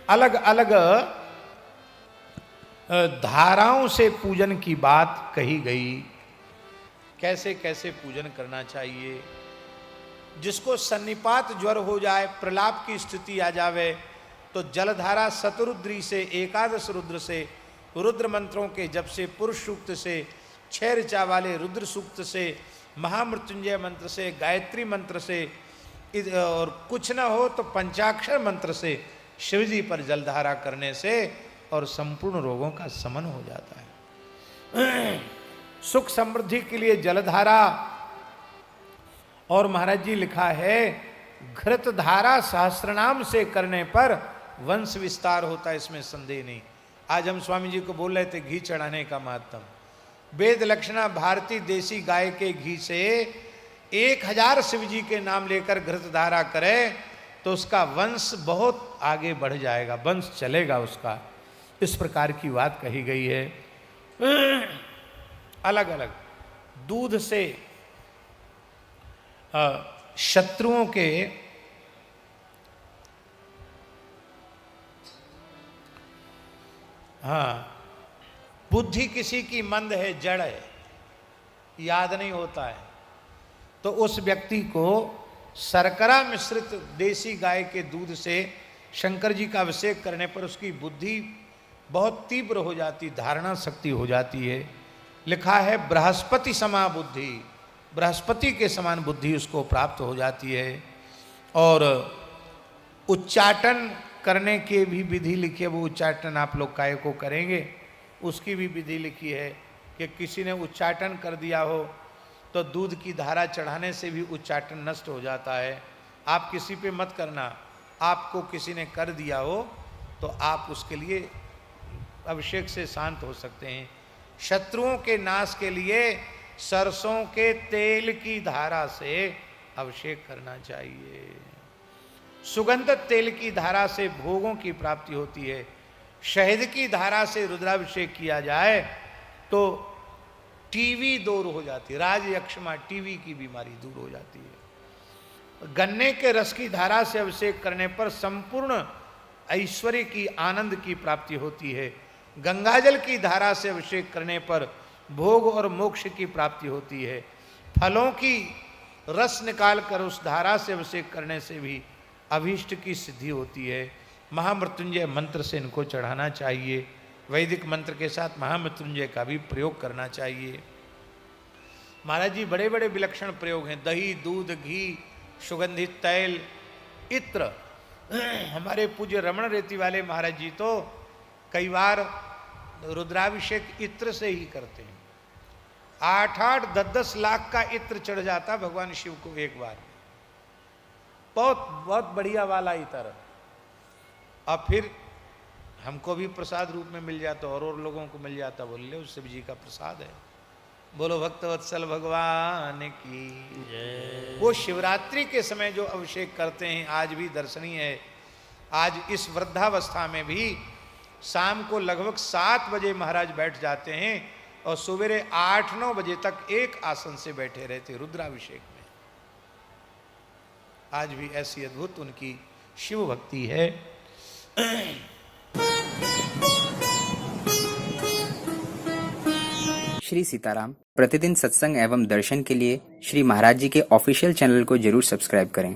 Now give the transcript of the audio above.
अलग अलग धाराओं से पूजन की बात कही गई। कैसे कैसे पूजन करना चाहिए। जिसको सन्निपात ज्वर हो जाए, प्रलाप की स्थिति आ जावे, तो जलधारा शतरुद्री से, एकादश रुद्र से, रुद्र मंत्रों के जप से, पुरुष सूक्त से, 6 ऋचा वाले रुद्र सूक्त से, महामृत्युंजय मंत्र से, गायत्री मंत्र से, और कुछ न हो तो पंचाक्षर मंत्र से शिवजी पर जलधारा करने से और संपूर्ण रोगों का शमन हो जाता है। सुख समृद्धि के लिए जलधारा। और महाराज जी लिखा है, घृत धारा सहस्रनाम से करने पर वंश विस्तार होता है, इसमें संदेह नहीं। आज हम स्वामी जी को बोल रहे थे घी चढ़ाने का महत्व। वेद लक्षणा भारतीय देसी गाय के घी से 1000 शिव जी के नाम लेकर घृत धारा करे तो उसका वंश बहुत आगे बढ़ जाएगा, वंश चलेगा उसका। इस प्रकार की बात कही गई है। अलग अलग दूध से शत्रुओं के बुद्धि किसी की मंद है, जड़ है, याद नहीं होता है, तो उस व्यक्ति को शर्करा मिश्रित देसी गाय के दूध से शंकर जी का अभिषेक करने पर उसकी बुद्धि बहुत तीव्र हो जाती, धारणा शक्ति हो जाती है। लिखा है बृहस्पति समा बुद्धि, बृहस्पति के समान बुद्धि उसको प्राप्त हो जाती है। और उच्चाटन करने की भी विधि लिखी है, वो उच्चाटन आप लोग काय को करेंगे उसकी भी विधि लिखी है कि किसी ने उच्चाटन कर दिया हो तो दूध की धारा चढ़ाने से भी उच्चाटन नष्ट हो जाता है। आप किसी पे मत करना, आपको किसी ने कर दिया हो तो आप उसके लिए अभिषेक से शांत हो सकते हैं। शत्रुओं के नाश के लिए सरसों के तेल की धारा से अभिषेक करना चाहिए। सुगंधित तेल की धारा से भोगों की प्राप्ति होती है। शहद की धारा से रुद्राभिषेक किया जाए तो टीवी दूर हो जाती है, राज यक्षमा टीवी की बीमारी दूर हो जाती है। गन्ने के रस की धारा से अभिषेक करने पर संपूर्ण ऐश्वर्य की, आनंद की प्राप्ति होती है। गंगाजल की धारा से अभिषेक करने पर भोग और मोक्ष की प्राप्ति होती है। फलों की रस निकाल कर उस धारा से अभिषेक करने से भी अभीष्ट की सिद्धि होती है। महामृत्युंजय मंत्र से इनको चढ़ाना चाहिए। वैदिक मंत्र के साथ महामृत्युंजय का भी प्रयोग करना चाहिए। महाराज जी बड़े बड़े विलक्षण प्रयोग हैं। दही, दूध, घी, सुगंधित तैल, इत्र। हमारे पूज्य रमण रेती वाले महाराज जी तो कई बार रुद्राभिषेक इत्र से ही करते हैं। 8-8, 10-10 लाख का इत्र चढ़ जाता भगवान शिव को एक बार। बहुत बहुत बढ़िया वाला इत्र। और फिर हमको भी प्रसाद रूप में मिल जाता और लोगों को मिल जाता, बोले उस शिव जी का प्रसाद है। बोलो भक्तवत्सल भगवान की जय। वो शिवरात्रि के समय जो अभिषेक करते हैं आज भी दर्शनीय है। आज इस वृद्धावस्था में भी शाम को लगभग 7 बजे महाराज बैठ जाते हैं और सवेरे 8-9 बजे तक एक आसन से बैठे रहते रुद्राभिषेक में। आज भी ऐसी अद्भुत उनकी शिव भक्ति है। श्री सीताराम प्रतिदिन सत्संग एवं दर्शन के लिए श्री महाराज जी के ऑफिशियल चैनल को जरूर सब्सक्राइब करें।